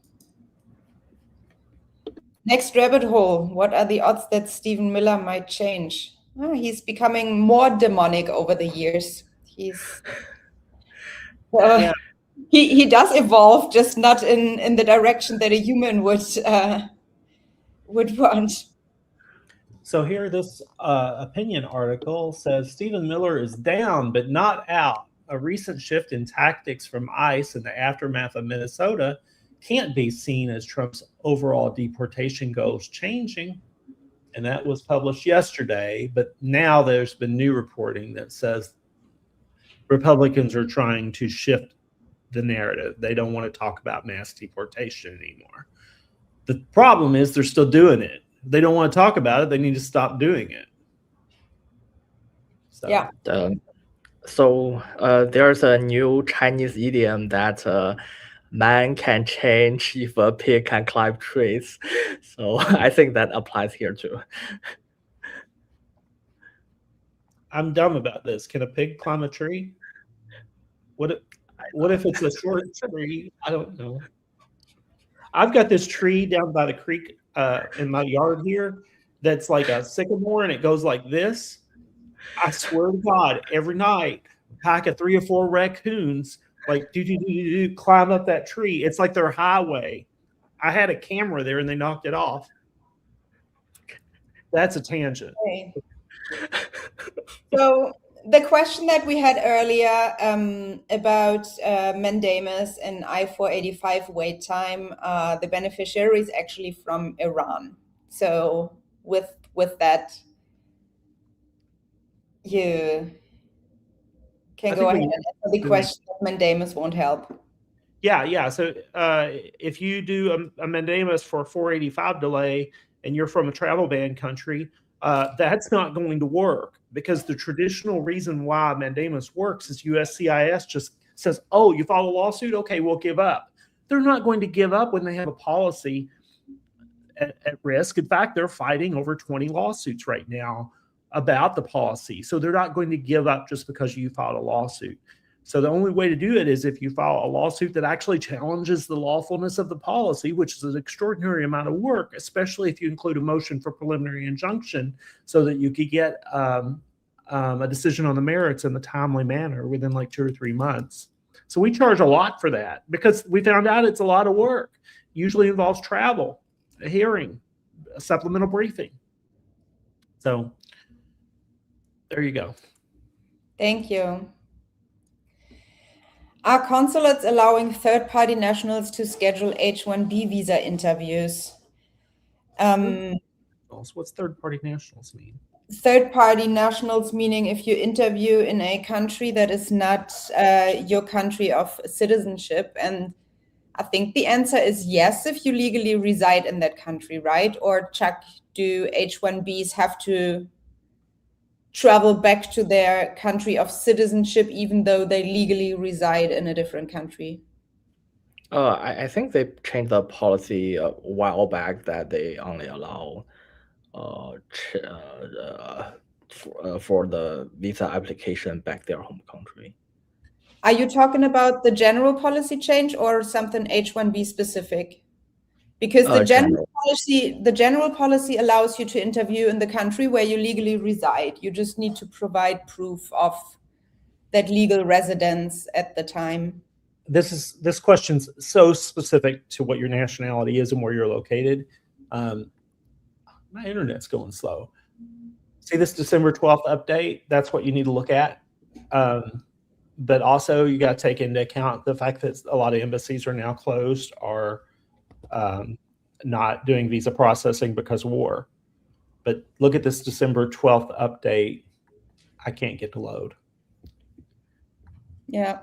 Next rabbit hole. What are the odds that Stephen Miller might change? Oh, he's becoming more demonic over the years. He's he does evolve, just not in the direction that a human would want. So here, this opinion article says Stephen Miller is down but not out. A recent shift in tactics from ICE in the aftermath of Minnesota can't be seen as Trump's overall deportation goals changing. And that was published yesterday, but now there's been new reporting that says Republicans are trying to shift the narrative. They don't want to talk about mass deportation anymore. The problem is they're still doing it. They don't want to talk about it. They need to stop doing it. So. Yeah. So there's a new Chinese idiom that man can change if a pig can climb trees. So I think that applies here too. I'm dumb about this. Can a pig climb a tree? What if it's a short tree? I don't know. I've got this tree down by the creek in my yard here that's like a sycamore, and it goes like this. I swear to God, every night, a pack of 3 or 4 raccoons like climb up that tree. It's like their highway. I had a camera there and they knocked it off. That's a tangent. Okay. So the question that we had earlier about mandamus and I-485 wait time, the beneficiary is actually from Iran. So with that, you can go ahead and answer the question that mandamus won't help. Yeah. So if you do a mandamus for a 485 delay and you're from a travel ban country, that's not going to work, because the traditional reason why mandamus works is USCIS just says, oh, you filed a lawsuit? Okay, we'll give up. They're not going to give up when they have a policy at risk. In fact, they're fighting over 20 lawsuits right now about the policy. So they're not going to give up just because you filed a lawsuit. So the only way to do it is if you file a lawsuit that actually challenges the lawfulness of the policy, which is an extraordinary amount of work, especially if you include a motion for preliminary injunction so that you could get a decision on the merits in a timely manner within like 2 or 3 months. So we charge a lot for that because we found out it's a lot of work. Usually involves travel, a hearing, a supplemental briefing. So there you go. Thank you. Are consulates allowing third-party nationals to schedule H-1B visa interviews? What's third-party nationals mean? Third-party nationals meaning if you interview in a country that is not your country of citizenship. And I think the answer is yes, if you legally reside in that country, right? Or Chuck, do H-1Bs have to travel back to their country of citizenship even though they legally reside in a different country? I think they changed the policy a while back that they only allow for the visa application back their home country. Are you talking about the general policy change or something H-1B specific? Because the general policy allows you to interview in the country where you legally reside. You just need to provide proof of that legal residence at the time. This question's so specific to what your nationality is and where you're located. My internet's going slow. See this December 12th update? That's what you need to look at. But also you got to take into account the fact that a lot of embassies are now closed or not doing visa processing because of war. But look at this December 12th update. I can't get to load. Yeah.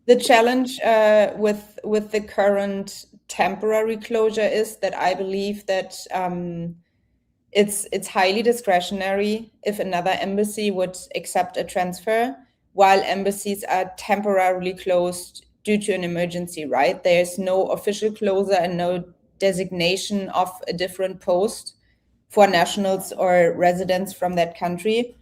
The challenge with the current temporary closure is that I believe that it's highly discretionary if another embassy would accept a transfer, while embassies are temporarily closed due to an emergency, right? There's no official closure and no designation of a different post for nationals or residents from that country.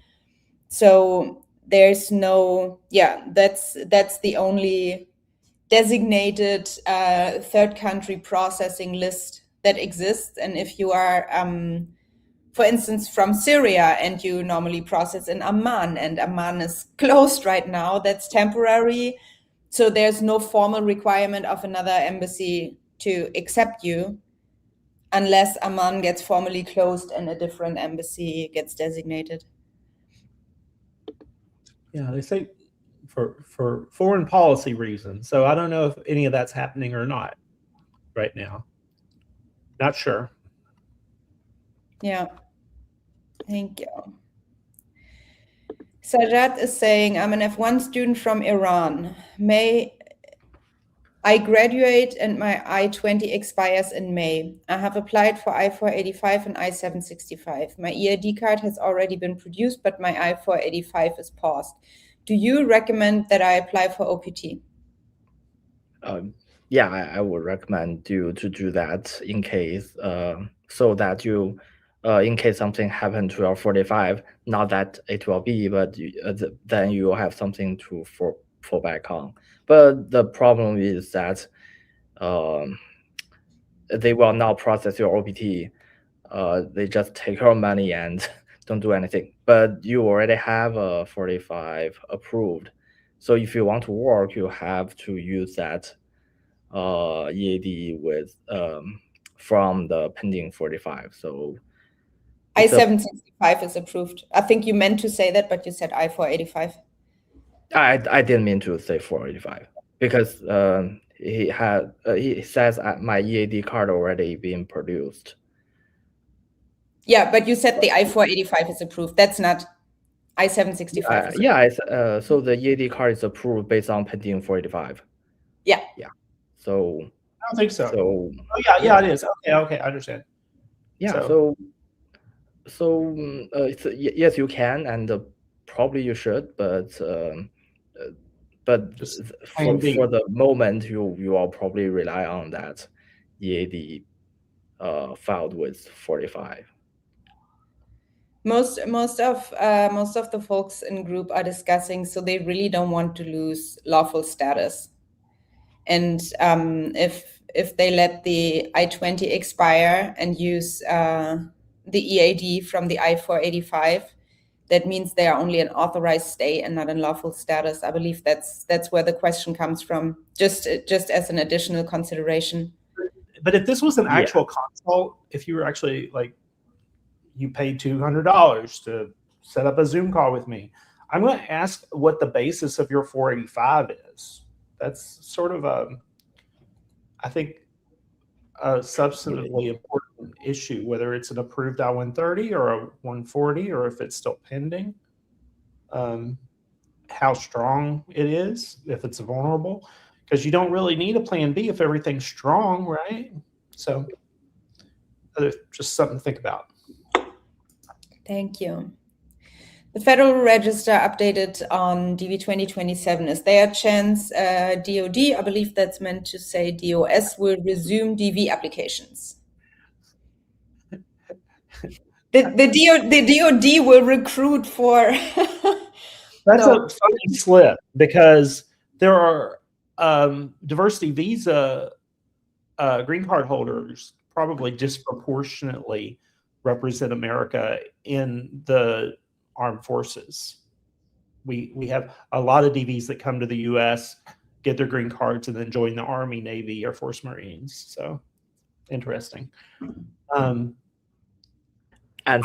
So there's no, that's the only designated third country processing list that exists. And if you are, for instance, from Syria and you normally process in Amman, and Amman is closed right now, that's temporary. So there's no formal requirement of another embassy to accept you unless Amman gets formally closed and a different embassy gets designated. Yeah, they say for foreign policy reasons. So I don't know if any of that's happening or not right now. Not sure. Yeah. Thank you. Sajat is saying, I'm an F1 student from Iran. May I graduate and my I-20 expires in May. I have applied for I-485 and I-765. My EID card has already been produced, but my I-485 is paused. Do you recommend that I apply for OPT? Yeah, I would recommend you to do that in case, so that you, in case something happened to your 45, not that it will be, but then you will have something to fall back on. But the problem is that they will not process your OPT. They just take your money and don't do anything. But you already have a 45 approved. So if you want to work, you have to use that EAD with from the pending 45. So I-765 is approved. I think you meant to say that, but you said I-485. I didn't mean to say 485 because he says my EAD card already being produced. Yeah, but you said the I-485 is approved. That's not I-765. So the EAD card is approved based on pending 485. Yeah. So I don't think so. So yeah, it is. Okay, I understand. Yeah. Yes, you can, and probably you should, but for the moment, you will probably rely on that EAD filed with 45. Most of the folks in group are discussing, so they really don't want to lose lawful status. And if they let the I-20 expire and use the EAD from the I-485, that means they are only an authorized stay and not in lawful status. I believe that's where the question comes from, just as an additional consideration. But if this was an actual consult, if you were actually like, you paid $200 to set up a Zoom call with me, I'm going to ask what the basis of your 485 is. That's sort of I think, a substantively important issue, whether it's an approved I-130 or a 140, or if it's still pending. How strong it is, if it's vulnerable, because you don't really need a plan B if everything's strong, right? So just something to think about. Thank you. The Federal Register updated on DV 2027. Is there a chance DOD, I believe that's meant to say DOS, will resume DV applications? The DOD will recruit for... That's a funny slip, because there are diversity visa green card holders probably disproportionately represent America in the armed forces. We have a lot of DVs that come to the U.S., get their green cards, and then join the Army, Navy, Air Force, Marines. So interesting. And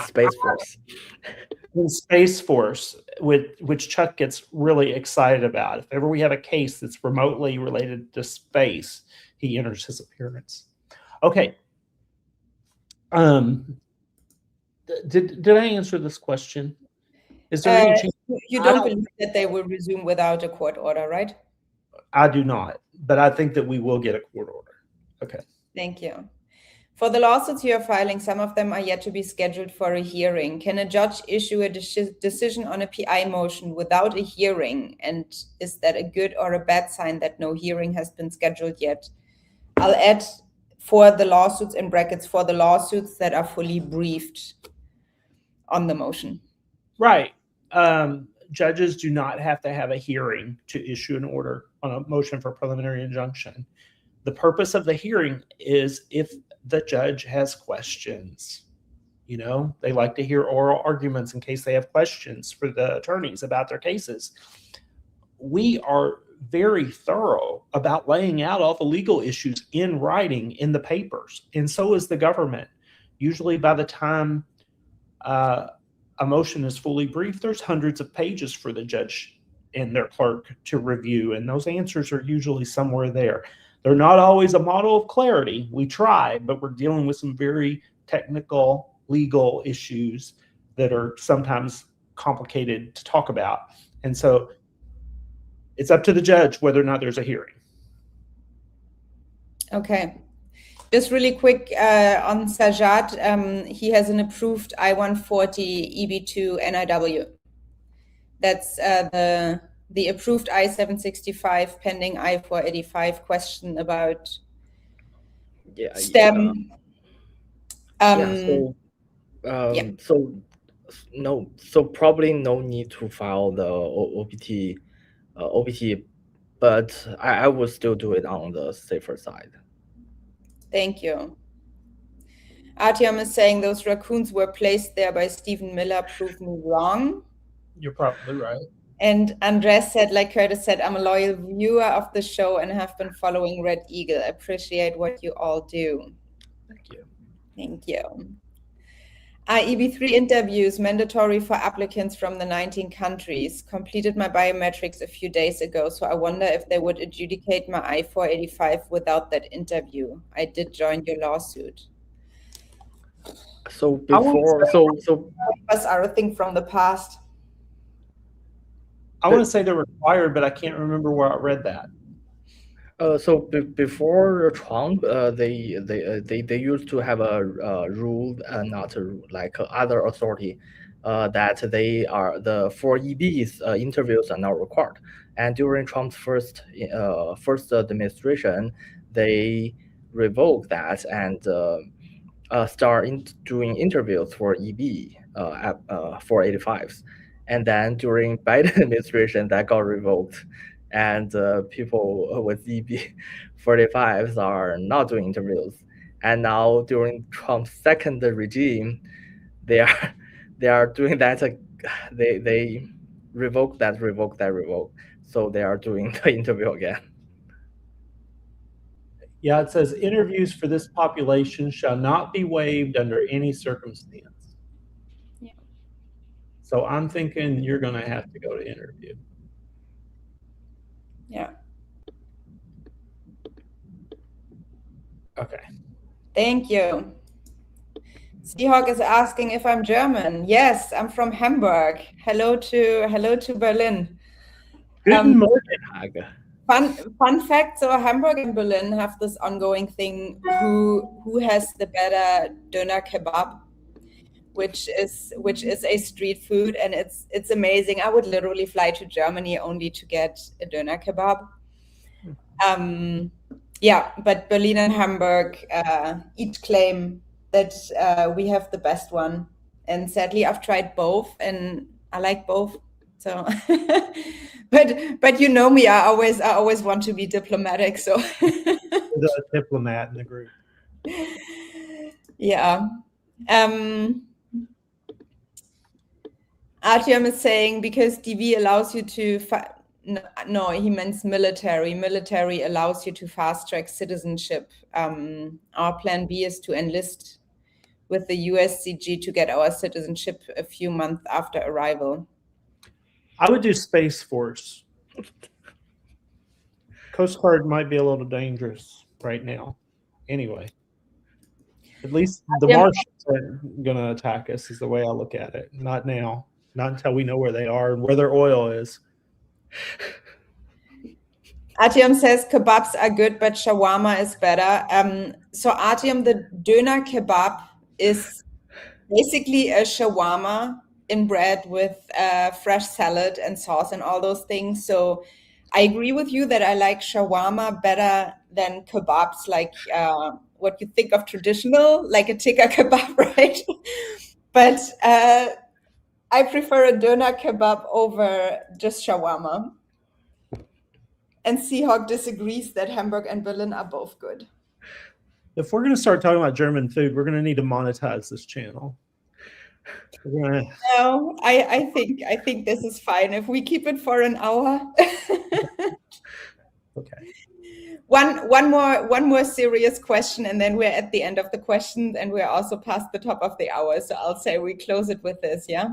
Space Force. Space Force, which Chuck gets really excited about. If ever we have a case that's remotely related to space, he enters his appearance. Okay. Did I answer this question? Is there any chance? You don't believe that they will resume without a court order, right? I do not, but I think that we will get a court order. Okay. Thank you. For the lawsuits you are filing, some of them are yet to be scheduled for a hearing. Can a judge issue a decision on a PI motion without a hearing? And is that a good or a bad sign that no hearing has been scheduled yet? I'll add for the lawsuits in brackets, for the lawsuits that are fully briefed on the motion. Right. Judges do not have to have a hearing to issue an order on a motion for preliminary injunction. The purpose of the hearing is if the judge has questions. You know, they like to hear oral arguments in case they have questions for the attorneys about their cases. We are very thorough about laying out all the legal issues in writing in the papers, and so is the government. Usually by the time a motion is fully briefed, there's hundreds of pages for the judge and their clerk to review, and those answers are usually somewhere there. They're not always a model of clarity. We try, but we're dealing with some very technical legal issues that are sometimes complicated to talk about. And so it's up to the judge whether or not there's a hearing. Okay. Just really quick on Sajad, he has an approved I-140 EB2 NIW. That's the approved I-765 pending I-485 question about STEM. So probably no need to file the OPT, but I would still do it on the safer side. Thank you. Artyom is saying those raccoons were placed there by Stephen Miller. Prove me wrong. You're probably right. And Andres said, like Curtis said, I'm a loyal viewer of the show and have been following Red Eagle. Appreciate what you all do. Thank you. Thank you. EB3 interviews mandatory for applicants from the 19 countries. Completed my biometrics a few days ago, so I wonder if they would adjudicate my I-485 without that interview. I did join your lawsuit. So before, so was our thing from the past. I want to say they're required, but I can't remember where I read that. Before Trump, they used to have a rule, not a rule, like other authority, that they are for EBs interviews are not required. And during Trump's first administration, they revoked that and start doing interviews for EB 485s. And then during Biden administration, that got revoked. And people with EB 45s are not doing interviews. And now during Trump's second regime, they are doing that. They revoke that. So they are doing the interview again. Yeah, it says interviews for this population shall not be waived under any circumstance. Yeah. So I'm thinking you're going to have to go to interview. Yeah. Okay. Thank you. Seahawk is asking if I'm German. Yes, I'm from Hamburg. Hello to Berlin. Guten Morgen. Fun fact: so Hamburg and Berlin have this ongoing thing: who has the better doner kebab, which is a street food, and it's amazing. I would literally fly to Germany only to get a doner kebab. Yeah, but Berlin and Hamburg each claim that we have the best one, and sadly, I've tried both, and I like both. So, but you know me, I always want to be diplomatic. So, the diplomat in the group. Yeah. Artyom is saying because DV allows you to. No, he means military. Military allows you to fast track citizenship. Our plan B is to enlist with the USCG to get our citizenship a few months after arrival. I would do Space Force. Coast Guard might be a little dangerous right now. Anyway, at least the Martians are going to attack us is the way I look at it. Not now. Not until we know where they are and where their oil is. Artyom says kebabs are good, but shawarma is better. So Artyom, the doner kebab is basically a shawarma in bread with fresh salad and sauce and all those things. So I agree with you that I like shawarma better than kebabs, like what you think of traditional, like a tikka kebab, right? But I prefer a doner kebab over just shawarma. And Seahawk disagrees that Hamburg and Berlin are both good. If we're going to start talking about German food, we're going to need to monetize this channel. No, I think this is fine if we keep it for an hour. Okay. One more serious question, and then we're at the end of the questions, and we're also past the top of the hour. So I'll say we close it with this, yeah?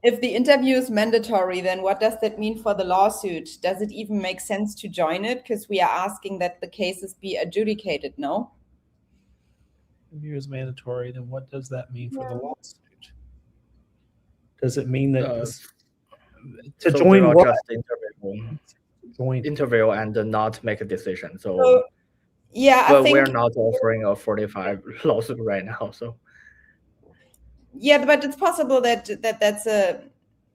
If the interview is mandatory, then what does that mean for the lawsuit? Does it even make sense to join it? Because we are asking that the cases be adjudicated, no? Interview is mandatory, then what does that mean for the lawsuit? Does it mean that to join what? Just interview and not make a decision. So yeah, but we're not offering a 45 lawsuit right now, so. Yeah, but it's possible that's a,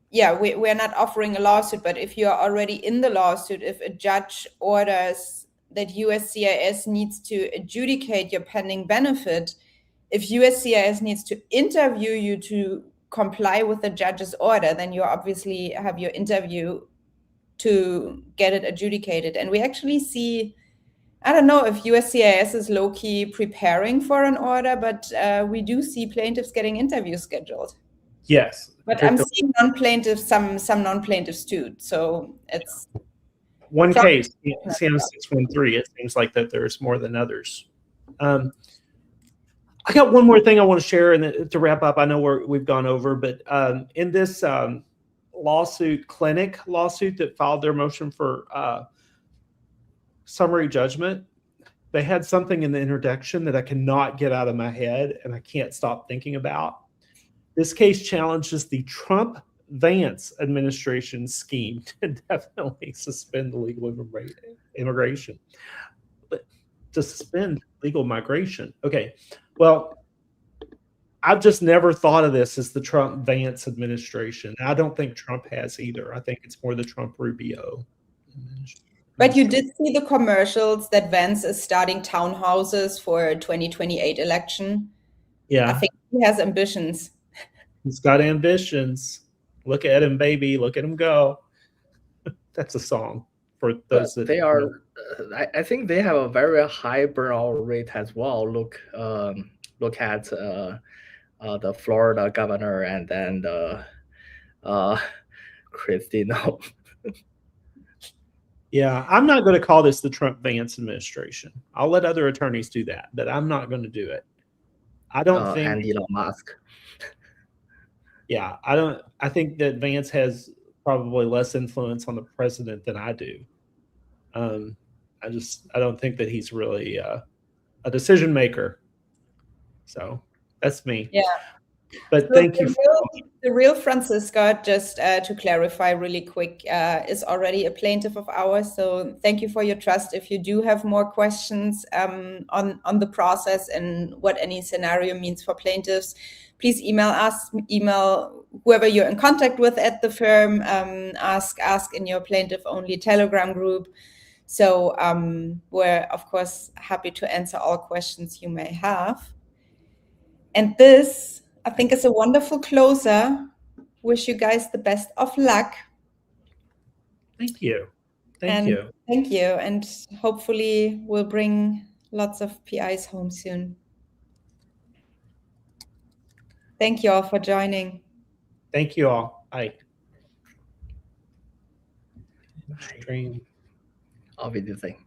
yeah, we're not offering a lawsuit, but if you're already in the lawsuit, if a judge orders that USCIS needs to adjudicate your pending benefit, if USCIS needs to interview you to comply with the judge's order, then you obviously have your interview to get it adjudicated. And we actually see I don't know if USCIS is low-key preparing for an order, but we do see plaintiffs getting interviews scheduled. Yes. But I'm seeing non-plaintiffs, some non-plaintiffs too. So it's one case, CM613. It seems like that there's more than others. I got one more thing I want to share, and to wrap up, I know we've gone over, but in this clinic lawsuit that filed their motion for summary judgment, they had something in the introduction that I cannot get out of my head, and I can't stop thinking about. This case challenges the Trump-Vance administration scheme to definitely suspend the legal immigration. But to suspend legal migration. Okay, well, I've just never thought of this as the Trump-Vance administration. I don't think Trump has either. I think it's more the Trump-Rubio administration. But you did see the commercials that Vance is starting townhouses for 2028 election. Yeah. I think he has ambitions. He's got ambitions. Look at him, baby. Look at him go. That's a song for those that they are. I think they have a very high burnout rate as well. Look at the Florida governor and then the Christino. Yeah, I'm not going to call this the Trump-Vance administration. I'll let other attorneys do that, but I'm not going to do it. I don't think. And Elon Musk. Yeah, I think that Vance has probably less influence on the president than I do. I don't think that he's really a decision maker. So that's me. Yeah. But so thank you. The real Francisca, just to clarify really quick, is already a plaintiff of ours. So thank you for your trust. If you do have more questions on the process and what any scenario means for plaintiffs, please email us, email whoever you're in contact with at the firm, ask in your plaintiff-only Telegram group. So we're, of course, happy to answer all questions you may have. And this, I think, is a wonderful closer. Wish you guys the best of luck. Thank you. Thank you. Thank you. And hopefully we'll bring lots of PIs home soon. Thank you all for joining. Thank you all. Bye. I'll be the same.